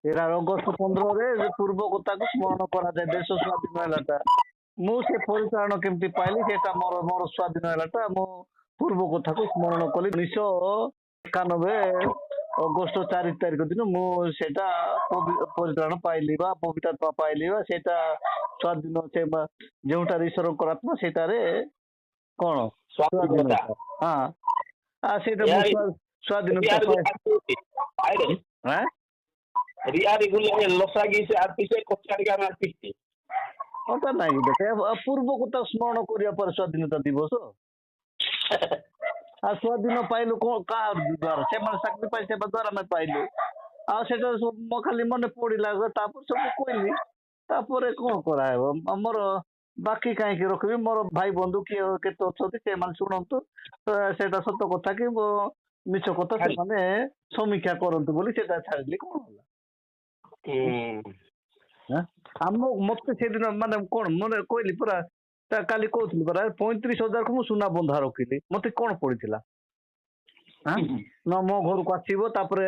ଏରା ଅଗଷ୍ଟ 15ରେ ପୂର୍ବ କଥାକୁ ସ୍ମରଣ କରାଯାଏ ଦେଶ ସ୍ୱାଧୀନ ହେଲାଟା। ମୁଁ ସେ ପରିଚାଳନା କେମିତି ପାଇଲି ସେଟା ମୋର ମୋର ସ୍ୱାଧୀନ ହେଲାଟା ମୁଁ ପୂର୍ବ କଥାକୁ ସ୍ମରଣ କଲି 1991 ଅଗଷ୍ଟ 4 ତାରିଖ ଦିନ ମୁଁ ସେଟା ପରିଚାଳନା ପାଇଲି ବା ପବିତ୍ରତା ପାଇଲି ବା ସେଟା ସ୍ୱାଧୀନ ସେ ଯେଉଁଟାରେ ଈଶ୍ୱରଙ୍କର ଆତ୍ମା ସେଟାରେ କଣ ସ୍ୱାଧୀନତା ସ୍ୱାଧୀନତା। ହଁ ସେଇଟା ମୁଁ ଏହାରି ସ୍ୱାଧୀନତା ରିଆରି ପାଇ ଆଇଡେ ହଁ ରିଆରି ଗୁଲେ ଲସାଗି ସେ ଆର୍ଟିसे କଚାଡିକା ଆର୍ଟିଷ୍ଟ କଥା ନାଇଁ ଦେଖେ ପୂର୍ବ କଥା ସ୍ମରଣ କରିବା ପରେ ସ୍ୱାଧୀନତା ଦିବସ ଆଉ ସ୍ୱାଧୀନ ପାଇଲୁ କଣ କାହା ଦ୍ୱାରା ସେମାନେ ସାକ୍ରିଫାଇସ୍ ହେବା ଦ୍ୱାରା ଆମେ ପାଇଲୁ। ଆଉ ସେଟା ସବୁ ଖାଲି ମନେ ପଡିଲା ତାପରେ ସବୁ କହିଲି ତାପରେ କଣ କରାହେବ ଆମର ବାକି କାହିଁକି ରଖିବି ମୋର ଭାଇ ବନ୍ଧୁ କିଏ କେତେ ଅଛନ୍ତି ସେମାନେ ଶୁଣନ୍ତୁ ସେଟା ସତ କଥା କି ମିଛ କଥା ସେମାନେ ସମୀକ୍ଷା କରନ୍ତୁ ବୋଲି ସେଟା ଛାଡ଼ିଲି କଣ ହେଲା। ଆମ ମତେ ସେଦିନ ମାନେ କଣ ମନେ କହିଲି ପୁରା କାଲି କହୁଥିଲି ପରା 35,000କୁ ମୁଁ ସୁନା ବନ୍ଧା ରଖିଲି ମତେ କଣ ପଡିଥିଲା ନା ମୋ ଘରକୁ ଆସିବ ତାପରେ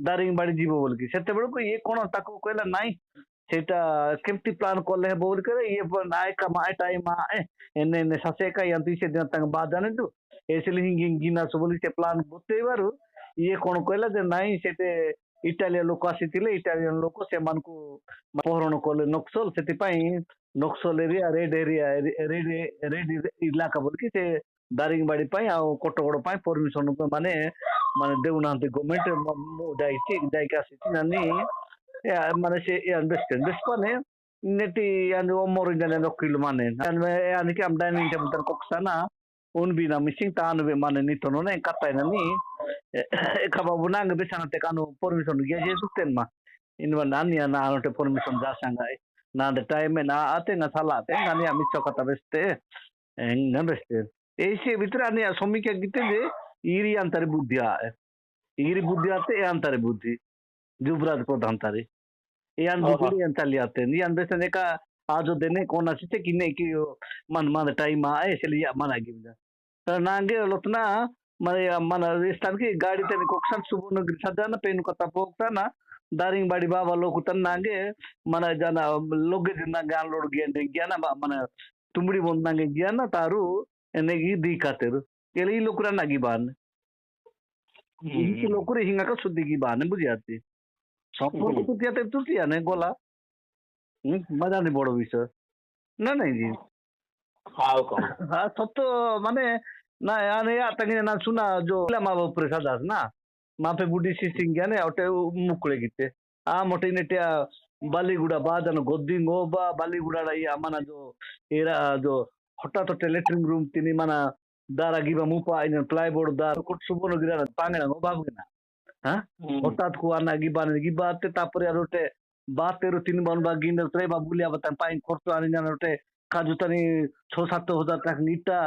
ଦାରିଙ୍ଗବାଡି ଯିବ ବୋଲିକି ସେତେବେଳକୁ ଇଏ କଣ ତାକୁ କହିଲା ନାଇଁ ସେଇଟା କେମିତି ପ୍ଲାନ୍ କଲେ ହେବ ବୋଲି କହିଲେ ଇଏ ନାଇଁ ମାଏ ଟାଇ ମା ଏନେ ଏନେ ଶାଶେ ଏକା ୟାନ୍ତି ସେଦିନ ତାଙ୍କ ବା ଜାଣିନ୍ତୁ ଏସିଲି ଗିନାସ ବୋଲି ସେ ପ୍ଲାନ୍ ବତେଇବାରୁ ଇଏ କଣ କହିଲା ଯେ ନାଇଁ ସେତେ ଇଟାଲିଆ ଲୋକ ଆସିଥିଲେ ଇଟାଲିଆନ ଲୋକ ସେମାନଙ୍କୁ ଅପହରଣ କଲେ ନକ୍ସଲ ସେଥିପାଇଁ ନକ୍ସଲ ଏରିଆ ରେଡ୍ ଇଲାକା ବୋଲିକି ସେ ଦାରିଙ୍ଗବାଡି ପାଇଁ ଆଉ କୋଟଗଡ ପାଇଁ ପରମିଶନ ମାନେ ମାନେ ଦେଉନାହାନ୍ତି ଗଭର୍ଣ୍ଣମେଣ୍ଟ ମୁଁ ଯାଇକି ଆସିଛି ନାନି ମାନେ ସେ ବେଶପାନେ नेटी and omor indane nokil mane and and ki am dining table tan koksana un bina missing tan be mane nitono ne katai nani khaba bunang be sanate kanu permission ge je suten ma in man nani na anote permission ja sangai na the time na ate na sala ate nani ami chokata beste enga beste eise vitra ani somika gite je iri antare buddhya iri buddhya ate antare buddhi जुबराज प्रधान तारे यान बुद्धि यान चली आते हैं यान बेसन एक आज देने कौन अच्छे से किन्ने की मन मन टाइम आए इसलिए मन आगे बिना तर नांगे लोटना मन मन स्थान की गाड़ी तेरे कोक्सन सुबह न गिरसा ना पेन को तपोक्ता ना दारिंग बाड़ी बाबा लोग उतर नांगे मन जाना लोग जिन्ना गान लोड गया ना मन तुम्बड़ी बोल नांगे गया ना तारू एने की दी खातिर ये ले लोकरा नागी बान इनकी लोकरे हिंगा का शुद्धि की बान बुझी आती সম্পর্ক তুতিয়াতে তুতিয়া নেই গলা মজা নেই বড় বিষয় না নাই জি সত্য মানে না আনে আতঙ্গে না শোনা जो মা বাপরে সাদাস না মাপে বুডি সিসিং জ্ঞানে ওটে মুকুলে গিতে মোটে নেটে বালিগুড়া বা জানো গদ্দিং ও বা বালিগুড়া ইয়া মানা जो এরা जो হঠাৎ লেট্রিন রুম তিনি মানা দারা গিবা মুপা আইন প্লাইবোর্ড দার কোট সুবন গিরা পাঙ্গনা নো বাগুনা হঠাৎ কুয়া না গিবাতে তারপরে আর ওটে বাতেরো 3 বার গিন্ডল ত্রে বা বুলিয়া বাতান পাইন করতো আনি জানা ওটে কাজুতানি 6-7 হাজার টাকা নিটা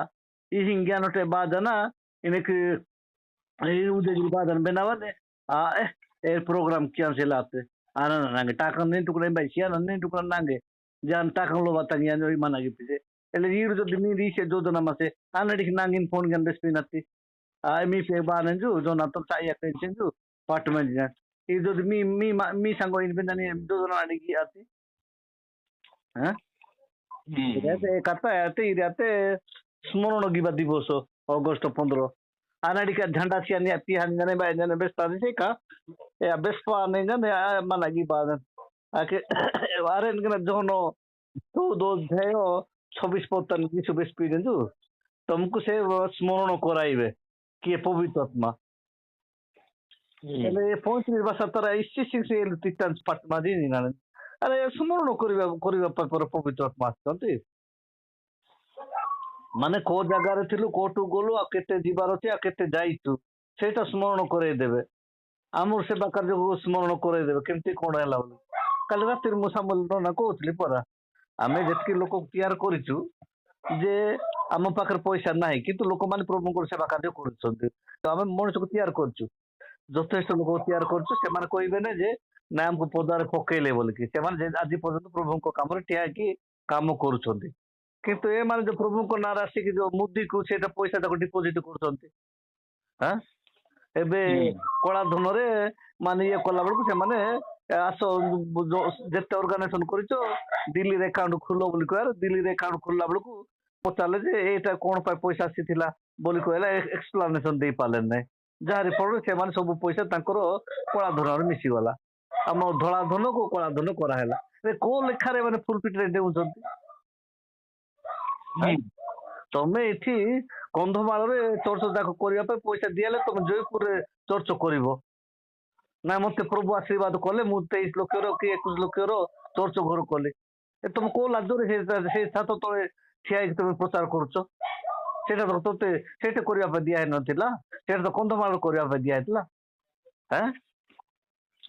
ই হিঙ্গান ওটে বা জানা এনেকে এই উদে বাদান বেনাবানে এর প্রোগ্রাম ক্যান্সেল আতে আনা নাঙ্গে টাকা নেই টুকরা ভাই সিয়া নেই টুকরা নাঙ্গে জান টাকা লো বাতান ইয়ান ওই মানা গিপিছে এলে ইর যদি নি রিসে যোজনা মাসে আনাডিক নাঙ্গিন ফোন গান দেসপিনাতি আমি ফে বানেনজু জোনা তো চাই একটা চেঞ্জু পার্টমেন্ট জান এই যদি মি সাঙ্গ ইনভেন্টানি যোজনা আডিকি আতি হ্যাঁ এতে কথা এতে ইরাতে স্মরণ গিবা দিবস অগস্ট 15 আনাডিকা ঝান্ডা সিয়ানি পিহান জানে বাই জানে বেস্তা দিছে কা এ বেসপা নে জানে মানা গিবা আকে আরেন গনা জোনো তো দোজ ভেও 26-25 কিছু বেশ পিরেনজু तुमको से स्मरण कराइबे किए पवित्र आत्मा ele 35 ଇସି ତିତାନ୍ ପାଟମା ଦି ନା ଆରେ ସ୍ମରଣ କରିବା ପାଇଁ ପବିତ୍ର ଆତ୍ମା ଆସିଛନ୍ତି ମାନେ କୋଉ ଜାଗାରେ ଥିଲୁ କୋଉଠୁ ଗଲୁ ଆଉ କେତେ ଯିବାର ଅଛି ଆଉ କେତେ ଯାଇଛୁ ସେଇଟା ସ୍ମରଣ କରେଇଦେବେ ଆମର ସେବା କାର୍ଯ୍ୟକୁ ସ୍ମରଣ କରେଇଦେବେ କେମିତି କଣ ହେଲା ବୋଲି କାଲି ରାତିରେ ମୁଁ ସାମଲ ନା କହୁଥିଲି ପରା ଆମେ ଯେତିକି ଲୋକ ତିଆର କରିଛୁ ଯେ ଆମ ପାଖରେ ପଇସା ନାହିଁ କିନ୍ତୁ ଲୋକମାନେ ପ୍ରଭୁଙ୍କର ସେବା କାର୍ଯ୍ୟ କରୁଛନ୍ତି ତ ଆମେ ମଣିଷକୁ ତିଆର କରୁଛୁ ଯଥେଷ୍ଟ ଲୋକ ତିଆର କରୁଛୁ ସେମାନେ କହିବେ ନା ଯେ ନା ଆମକୁ ପଦାରେ ପକେଇଲେ ବୋଲିକି ସେମାନେ ଆଜି ପର୍ଯ୍ୟନ୍ତ ପ୍ରଭୁଙ୍କ କାମରେ ଠିଆ ହେଇକି କାମ କରୁଛନ୍ତି କିନ୍ତୁ ଏମାନେ ଯୋଉ ପ୍ରଭୁଙ୍କ ନାଁରେ ଆସିକି ଯୋଉ ମୁଦିକୁ ସେଇଟା ପଇସା ତାକୁ ଡିପୋଜିଟ କରୁଛନ୍ତି ଏବେ କଳା ଧନରେ ମାନେ ଇଏ କଲା ବେଳକୁ ସେମାନେ ଆସ ଯେତେ ଅର୍ଗାନାଇଜେସନ କରିଛ ଦିଲ୍ଲୀରେ ଆକାଉଣ୍ଟ ଖୋଲ ବୋଲି କହିଲା। ଦିଲ୍ଲୀରେ ଆକାଉଣ୍ଟ ଖୋଲିଲା ବେଳକୁ ପଚାରିଲେ ଯେ ଏଇଟା କଣ ପାଇଁ ପଇସା ଆସିଥିଲା ବୋଲି କହିଲା, ଏକ୍ସପ୍ଲାନେସନ ଦେଇ ପାରିଲେ ନାହିଁ। ଯାହାରି ଫଳରେ ସେମାନେ ସବୁ ପଇସା ତାଙ୍କର କଳା ଧନରେ ମିଶିଗଲା। ଆମ ଧଳା ଧନକୁ କଳା ଧନ କରାହେଲା। କୋଉ ଲେଖାରେ ମାନେ ଫୁଲ ପିଟିରେ ଦେଉଛନ୍ତି? ତମେ ଏଠି କନ୍ଧମାଳରେ ଚର୍ଚ୍ଚ ଯାକ କରିବା ପାଇଁ ପଇସା ଦିଆହେଲେ ତମେ ଜୟପୁରରେ ଚର୍ଚ୍ଚ କରିବ ନା? ମତେ ପ୍ରଭୁ ଆଶୀର୍ବାଦ କଲେ, ମୁଁ 23 ଲକ୍ଷର କି 21 ଲକ୍ଷର ଚର୍ଚ୍ଚ ଘର କଲି। ତମେ କୋଉ ଲାଜରେ ସେ ଛାତ ତଳେ ଠିଆ ହେଇକି ତମେ ପ୍ରଚାର କରୁଛ? ସେଇଟା ତ ତତେ ସେଇଟା କରିବା ପାଇଁ ଦିଆ ହେଇନଥିଲା, ସେଇଟା ତ କନ୍ଧମାଳ କରିବା ପାଇଁ ଦିଆ ହେଇଥିଲା।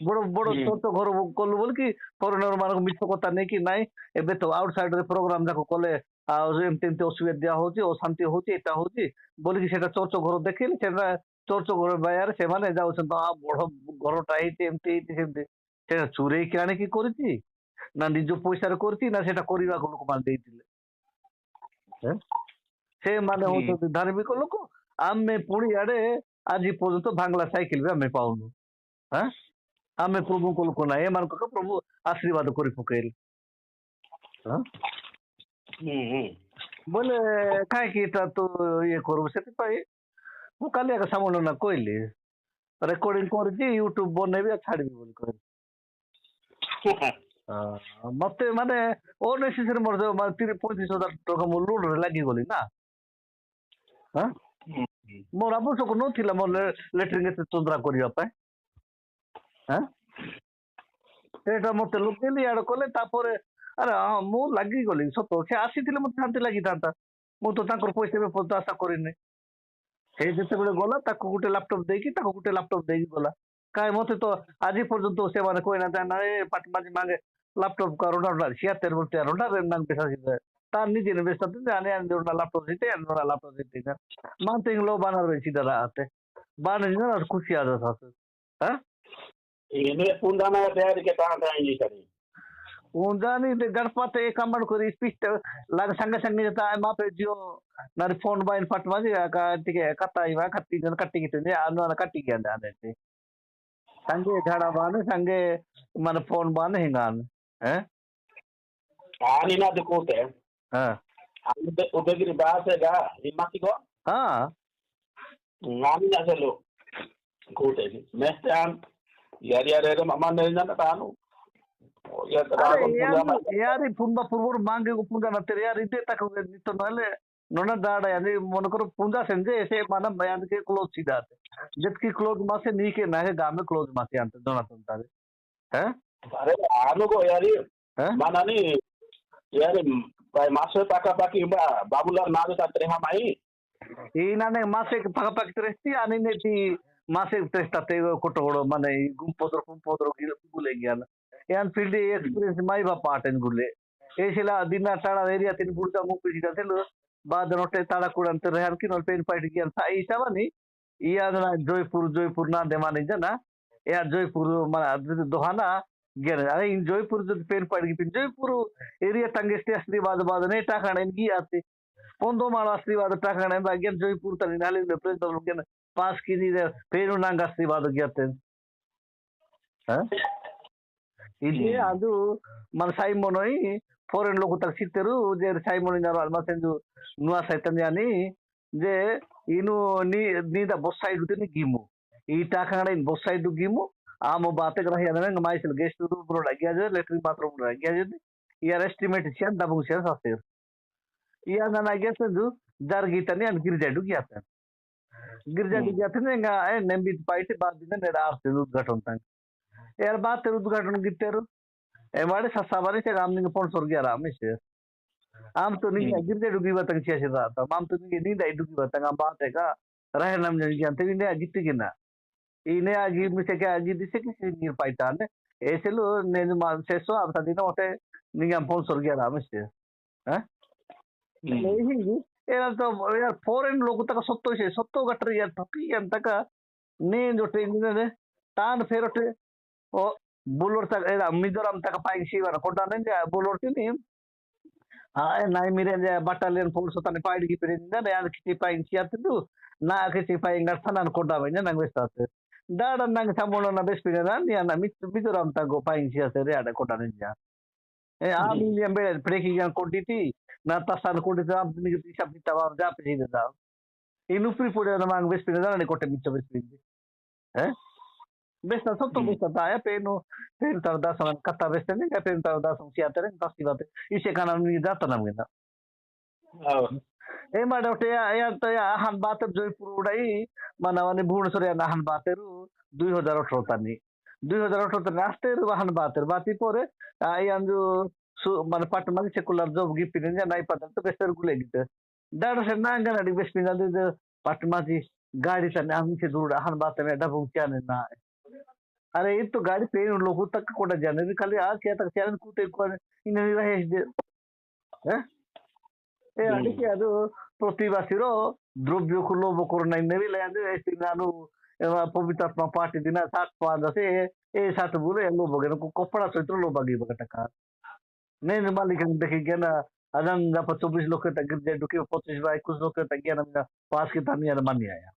ବଡ ବଡ ଚର୍ଚ୍ଚ ଘର କଲୁ ବୋଲିକି ଫରେନର ମାନଙ୍କୁ ମିଛ କଥା ନେଇକି ନାଇଁ ଏବେ ତ ଆଉଟ ସାଇଡ ରେ ପ୍ରୋଗ୍ରାମ ଯାକ କଲେ ଆଉ ଏମିତି ଏମିତି ଅସୁବିଧା ହଉଛି, ଅଶାନ୍ତି ହଉଛି, ଏଇଟା ହଉଛି ବୋଲିକି ସେଇଟା ଚର୍ଚ୍ଚ ଘର ଦେଖିଲି। ସେଇଟା ଚର୍ଚ୍ଚ ଘର ବାୟାରେ ସେମାନେ ଯାଉଛନ୍ତି, ବଡ ଘରଟା ହେଇଛି, ଏମିତି ହେଇଛି, ସେମିତି। ସେଇଟା ଚୁରେଇକି ଆଣିକି କରିଛି ନା ନିଜ ପଇସାରେ କରିଛି ନା ସେଇଟା କରିବାକୁ ଲୋକମାନେ ଦେଇଥିଲେ? ସେମାନେ ହଉଛନ୍ତି ଧାର୍ମିକ ଲୋକ। ଆମେ ପୁଣି ଆଡେ ଆଜି ପର୍ଯ୍ୟନ୍ତ ବାଙ୍ଗଲା ସାଇକେଲ ବି ଆମେ ପାଉନୁ। ଆମେ ପ୍ରଭୁଙ୍କ ଲୋକ ନାହିଁ, ଏମାନଙ୍କ ପ୍ରଭୁ ଆଶୀର୍ବାଦ କରି ପକେଇଲେ। ବୋଲେ କାହିଁକି ଏଟା ତୁ ଇଏ କରିବୁ? ସେଥିପାଇଁ ମୁଁ କାଲି ଆଗ ସାମଲ ନା କହିଲି ରେକର୍ଡିଂ କରିଛି, ୟୁଟ୍ୟୁବ ବନେଇବି ଆଉ ଛାଡିବି ବୋଲି କହିଲି। ମତେ ମାନେ ଅନେସେସରୀ ମୋର 35,000 ଟଙ୍କା ମୋ ଲୋନରେ ଲାଗିଗଲି ନା। ମୋର ଆବଶ୍ୟକ ନଥିଲା ମୋର ଲେଟ୍ରିନ୍ ଏତେ ଚନ୍ଦ୍ରା କରିବା ପାଇଁ। ସେଇଟା ମତେ ଲୁକେଇଲି ଆଡେ କଲେ। ତାପରେ ଆରେ ହଁ ମୁଁ ଲାଗିଗଲି ସତ। ସେ ଆସିଥିଲେ ମତେ ଶାନ୍ତି ଲାଗିଥାନ୍ତା। ମୁଁ ତ ତାଙ୍କର ପଇସା ଏବେ ପର୍ଯ୍ୟନ୍ତ ଆଶା କରିନି। ସେ ଯେତେବେଳେ ଗଲା ତାକୁ ଗୋଟେ ଲାପଟପ୍ ଦେଇକି ତାକୁ ଗୋଟେ ଲାପଟପ୍ ଦେଇକି ଗଲା। କାହିଁ ମତେ ତ ଆଜି ପର୍ଯ୍ୟନ୍ତ ସେମାନେ କହିନାହାନ୍ତି ନା ଏ ପାଟି ମାଝି ମାଙ୍ଗେ ଲାପଟପ୍ का रोड़ा छिहत्तर रुपया रोड़ा रेमनांग पैसा सीधा तार नीचे ने बेचता थे आने आने रोड़ा लैपटॉप सीते आने रोड़ा लैपटॉप सीते ना मानते हैं लोग बानर बेची दरा आते बानर जी ना खुशी आ जाता था। हाँ इन्हें पुंडा में तैयार के कहाँ कहाँ ये करें उन्जानी ते गणपत एक कमर को रिस्पिस्ट लग संग संग जता माँ पे जो नारी फोन बाइन फट माजी का ठीक है कत्ता ही वहाँ कत्ती जन कट्टी की तो नहीं आनो ना कट्टी के अंदर आने थे संगे झाड़ा बाने संगे मन फोन बाने हिंगान हैं आनी ना देखो ते हाँ उधर की बात है क्या हिम्मत को हाँ आनी ना चलो कोटे मैं स्टैंड यार ये मामा नहीं जाना तानु यार पुंजा पूर्व मांगे को पुंजा ना तेरे यार इधे तक तो नले नोना दाड़ा यानी मन करो पुंजा संजे ऐसे माना बयान के क्लोज सीधा जबकि क्लोज मासे नहीं के ना है गांव में क्लोज मासे आते दोनों तुम हैं अरे आनो को यार माना नहीं यार भाई मासे पाका पाकी बाबूलाल नादे तात्रे हम आई इनाने मासे पाका पाकी तेरेस्ती आने ने ती मासे तेरेस्ताते कोटोड़ो माने गुम्पोदरो गुले गया ना यान फील्ड एक्सपीरियंस माई बा पार्टन गुले ऐसेला दिना टाड़ा एरिया तीन बुड़का मुक्ति सीधा थे लो बाद नोटे ताड़ा कुड़न ते रहन की नोट पेन पाइट गया था ऐसा वानी यार ना जयपुर ना देवानी जना यार जयपुर माना दोहाना गया अरे इन जयपुर जो पेन पाइट की जयपुर एरिया तंगेस्टे आशीर्वाद बाद ने टाकाने की आते पोंदो माला आशीर्वाद टाकाने बागियन जयपुर तनी नाली में प्रेस दल के पास की दी पेनु नांगा आशीर्वाद गया थे हाँ ఇది ಅದು మన సైమోనోయి ఫారెన్ లోకు తక సిట్టరు जे సైమోని నారు అల్మాసెంజు నువా సైతన్యాని जे ఇను నీ ద బొస్సైడ్ ఉతిని గిము ఈ టాకాడే బొస్సైడ్ గిము ఆమో బాతే గ్రహ యాదన మాయిసల్ గెస్ట్ రూమ్ లో లగ్యా जे लेटरिन बाथरूम లో లగ్యా जे यार एस्टिमेट छियान दबु छियान सासेर या ना गेसेंजु जरगीतनी अन गिरजाडु गयाता गिरजाडु गयाता नेगा ए नेंबी पाइट बाद दिन ने आर्ते उद्घाटन तंग यार बात उद्घाटन गिट्टेरू एमाडे ससाबारी से राम निंग फोन स्वर्गीय राम से आम तो नहीं गिरजे डुगी बतंग छिया छिया था माम तो नहीं नहीं दाई डुगी बतंग आम बात है का रहे नाम जन जानते नहीं आ गिट्टी गिना इन्हें आगे में से क्या आगे दिसे किसी नीर पाइता ने ऐसे लो ने मान से सो आप साथी ना होते निंग आम फोन स्वर्गीय राम से हैं नहीं यार तो यार फॉरेन लोग तक सत्तो गटर यार ठकी अंत का ने जो ट्रेन ने तान फेरोटे ओ बुलोर तक मिजोरम तक पाई शिवर कोटा ने बुलोर तिनी हाय नाय मिरे जे बटालियन फोर्स तने पाइड की पेरिंदा ने यार किसी पाई सियात तू ना किसी पाई गठना कोटा बने ना वेस्तात Dada nang samono na bespina ni ana mitoram tago pain sia sere ada kota ninja. Ami yang be breaking yang quantity na tasan quantity am ni hisab kita ba ja pe de da. Inu free pode na mang bespina da ni kota mitto bespina. Besta sotto besta da peno per tar da san kata besta ni per tar da san sia tere tasti bate. Ise kana ni da tanam gena. ಮಾಡವಟೆ ಅಂತ আহান বাতের জয়পুর উড়াই মানে ভুবনেশ্বর আহান বাতের 2018 তানি 2018 তানি রাষ্ট্রের আহান বাতের বাতি পরে এই আঞ্জু মানে পাটনা সেকুলার জব গিপিনে যে নাই পাতা তো বেস্টার গুলে গিতে দাঁড়া সে না গাড়ি বেশ পিনা যে পাটমাজি গাড়ি তানে আমি সে দূর আহান বাতের এটা পৌঁছানে না আরে এই তো গাড়ি পেন লোক তক কোটা জানে খালি আ কে তক চ্যালেঞ্জ কুতে করে ইনে রহে হ্যাঁ ಅದಕ್ಕೆ ಅದು ಪ್ರತಿವಾಸಿರೋ ದ್ರವ್ಯಕ್ಕೂ ಲೋಭ ಕೊರನ ನೆವಿಲೆ ಅಂದ್ರೆ ನಾನು ಪವಿತ್ರಾತ್ಮ ಪಾರ್ಟಿ ದಿನ ಸಾಕು ಆದಸೆ ए साथ बुले लोभ गएर कपडा सहित लोभ गिब कटक నేను मालिक देखि गेन अदन दाप 24 लोग तक गिर डुके 25 बाय कुछ लोग तक गेन पास के तानी यार मानी आया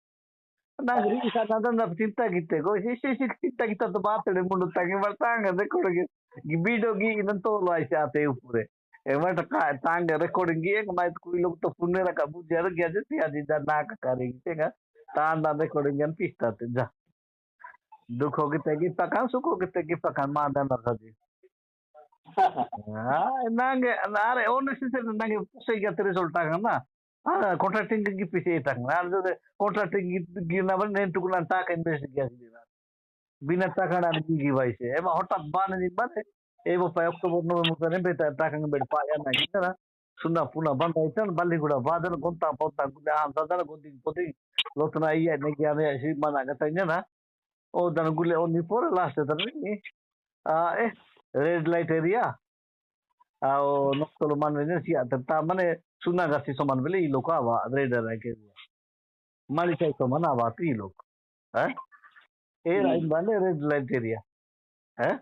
नागरिक साथ अदन दाप चिंता गिते गो से चिंता गिता तो बात रे मुंड तक बरतांग देखोगे वीडियो गी इन तो लाइसे आते ऊपर एमट का तांग रिकॉर्डिंग एक माइट कोई लोग तो पुण्य रखा बुझे गया जैसे आदि दा नाक करेगी तेगा तांदा रिकॉर्डिंग गन पिस्ता ते जा दुख हो गते की पकान सुख हो गते की पकान मादा न खजी हां नांगे अरे ओनेसिस नांगे से गया रिजल्ट ना हां कॉन्ट्रैक्टिंग की पीछे तक ना जो कॉन्ट्रैक्टिंग गिना बन ने टुकुला ताक इन्वेस्ट किया बिना ताकड़ा की भाई से एमा हटात बाने दिन बाने एवो पाय अक्टोबर नोभेम्बर ने बेटा ताकंग बेड पाया ना किना सुना पुना बंद आइतन बालीगुड़ा बादल गोंता पोता गुला दादा गोदी पोती लोतना iya ने क्या ने ऐसी मना गतnya ना ओ दन गुले ओ निपोर लास्ट तन ni रेड लाइट एरिया आओ नक्तलो मान ने सिया ता माने सुना गसी समान बेले ई लोक आवा रेड लाइट एरिया माली चाइ तो मना आवा ती लोग हैं ए राइन बाने रेड लाइट एरिया हैं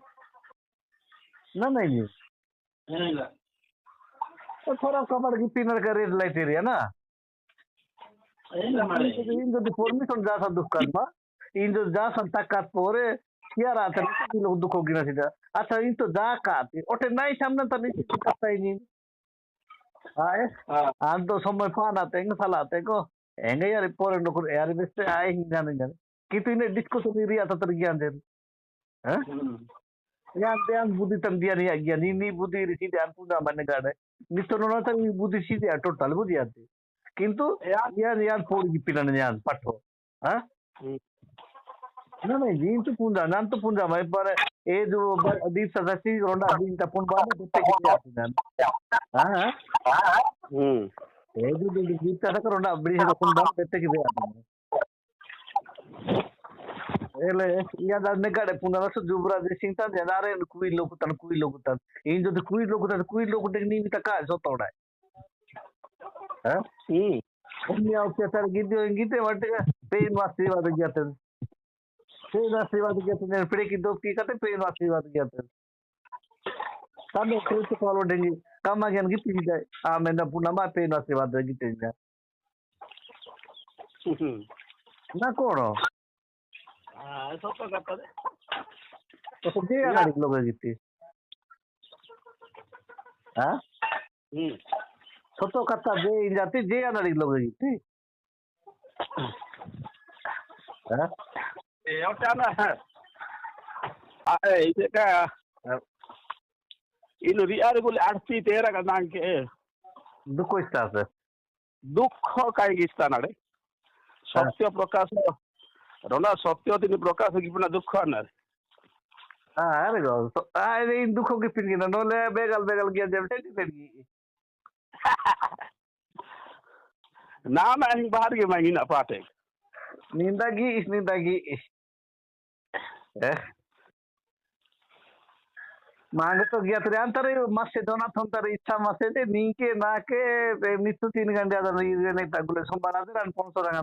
ना नहीं नहीं तो थोड़ा कमर की पिनर का रेड लाइट एरिया ना इन जो परमिशन जा सा दुकान में इन जो जा सा तक पोरे क्या रात में लोग दुख होगी ना सीधा अच्छा इन तो जा का ओटे नहीं सामने तो नहीं करता ही नहीं आए हम तो समय पाना तेंग साला तेंगो एंगे यार पोरे नो यार बेस्ट आए ही जाने जाने कि तू इन्हें डिस्कशन एरिया तो तर ज्ञान दे हैं yang budi tandian ya gian ini budi risi dan punya mana gada nitono ta budi sidi ya total budi ate kintu yan for gipinan yan patho ha na jintu punda nan to punda mai par e jo deep sadasi ronda din ta pun ba dutte ki ate nan ha e jo deep sadaka ronda bri ha pun ba dutte ki ate ele iya da negade puna rasu jubra de singta janare kui lokutan in jo kui lokutan ni mita ka so toda ha only out tar gite wate pain wasiwad gyate ne pide ki do ki kate pain wasiwad gyate tabe kristo follow dengi kama gyan gite jay amena puna ma pain wasiwad gite ja na kono सत्य करता है तो जे गाड़ी लोग गीती हां सत्य करता जे जाती जे गाड़ी लोग गीती हां ए ओटा ना इसे का इन रियार बोले आरती तेरा का नाम के दुख इस्ता से दुख काय गिस्ता नाडे सत्य प्रकाश रोना सत्य दिन प्रकाश की पुना दुख ना हां अरे गो अरे इन दुखों की पिन ना नोले बेगल गया जब टेटी पेगी ना मैं बाहर के मैं ना पाटे निंदागी मांगे तो गया तेरे अंतर मस्त दोना थंतर इच्छा मस्त दे नीके ना के नित्य 3 घंटे आदर नहीं तगुले सोमवार आदर अन 500 रंगा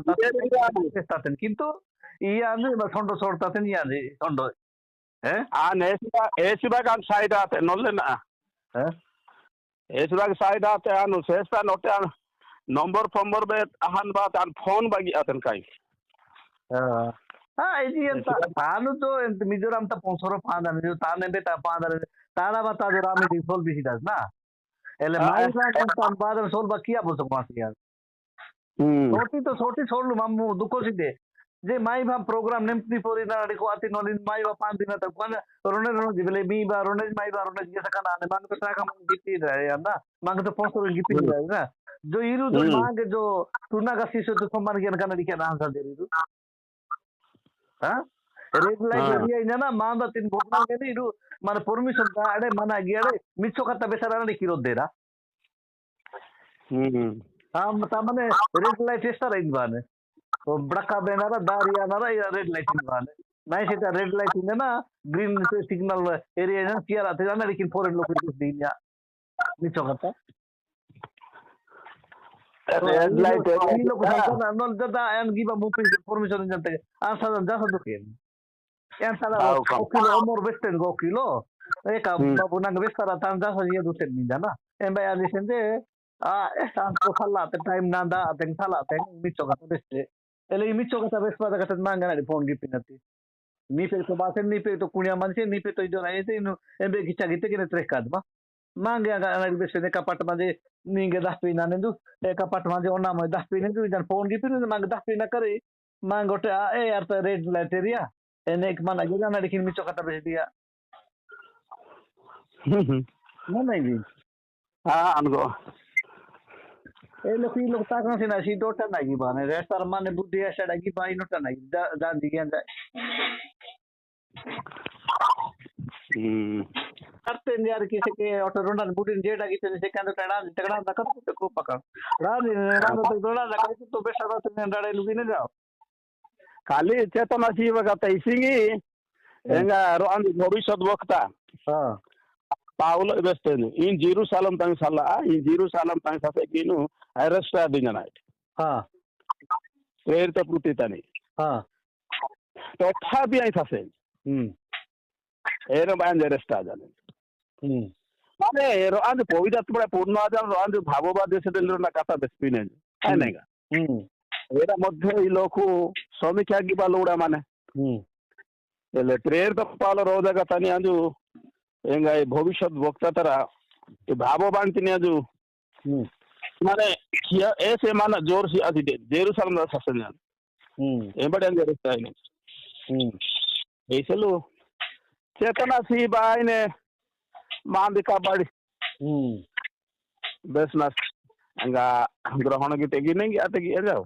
ताते किंतु iya anu sondo sorta ten ya de sondo esiba kan side ate nolle na esiba side ate anu sesta note an number be ahan ba an phone bagi aten kai ఇది ఎంత తాను మిజోరాం తా પોસરો ફાંદા જો તાને બેટા ફાંદા તારા બતા જો રામી દી સોલ બીસી દાસ ના એટલે મારી ના કામ બાદર સોલ બકિયા બોલ સકો માસી યાર છોટી તો છોટી છોડલું મામુ દુકો સીધે જે માઈ ભા પ્રોગ્રામ નેમતી પોરી ના ડીકો આતી નો લીન માઈ ભા 5 દિન તક કોને રોને રોને જીબલે બી બા રોને માઈ ભા રોને જે સકા ના માંગ તો સાકા માંગ ગીતી રહે यार ना માંગ तो પોસરો ગીતી રહે ना जो इरु जो मांग जो तुना का शिशु तो सम्मान ज्ञान का नदी क्या आंसर दे रही हाँ रेड लाइट एरिया इना ना मांदा तीन भोगना के नहीं इरु माने परमिशन का अड़े मना गया अड़े मिचो का बेचारा ने किरो दे रहा हाँ मता मने रेड लाइट एस्टा रही बाने तो बड़का बेनारा दारिया नारा रेड लाइट इन बाने नहीं से रेड लाइट इन ना ग्रीन सिग्नल एरिया ना किया रहते ना लेकिन फॉरेन लोग कुछ दिन या मिचो का red light ini lo kusangka non jada yang giba mupi permission jante asa jasa dukin yang salah kilo umur besten go kilo eka babu nang bestara tan jasa ye dusen minda na emba ya disende esa ko sala te time nanda teng sala teng micho ka beste ele micho ka bespa da ka manga na phone gipinati ni pe to basen ni pe to kunya manse ni pe to ido na ese no embe gicha gite kene tres kadma मांगे अगर बेसे ने कपट माजे नींगे 10 पीना ने दु ए कपट माजे ओना में 10 पीने दु जन फोन गी पिने मांग 10 पीना करे मांग ओटे ए यार तो रेड लाइट एरिया एने एक माना गिरा ना लेकिन मिचो कटा बेच दिया नहीं जी हां अनको ए लोग ताकना से ना सी डोटा ना गी बाने रेस्टर माने बुद्धि ऐसा डागी बाई नोटा ना जान दी गया करते यार किसी के ऑटो रोना बुटिन जेड आगी तो सेकंड टड़ा ना कर तो को पकड़ रानी रानो तो डोला ना कर तो बेसा रात में डड़े लुगी ने जाओ खाली चेतना जीव का तैसिंगी एंगा रोन भविष्य वक्ता हां पाउलो बेस्टेन इन जेरूसलम तंग सला इन जेरूसलम तंग ससे किनु अरेस्ट दिना हां प्रेरित प्रतीतनी हां तो था भी आई ससे एरो बान अरेस्ट आ जाने माने रोन पवित्र बड़ा पूर्ण आ जान रोन भाववाद से दिल ना कथा बेस्पिने है नैगा एरा मध्य ई लोकु समीक्षा की बालोड़ा माने एले प्रेरित पालो रोजा का तनी आजू एंगा भविष्य वक्ता तरा ये भाववान तिनी आजू माने ऐसे माना जोर से आदि जेरूसलम दा ससन ए बड़े अरेस्ट आइने ऐसे लो चेतना सी बाई ने मांदिका बड़ी बेसनस अंगा ग्रहण की तेगी नहीं आते की जाओ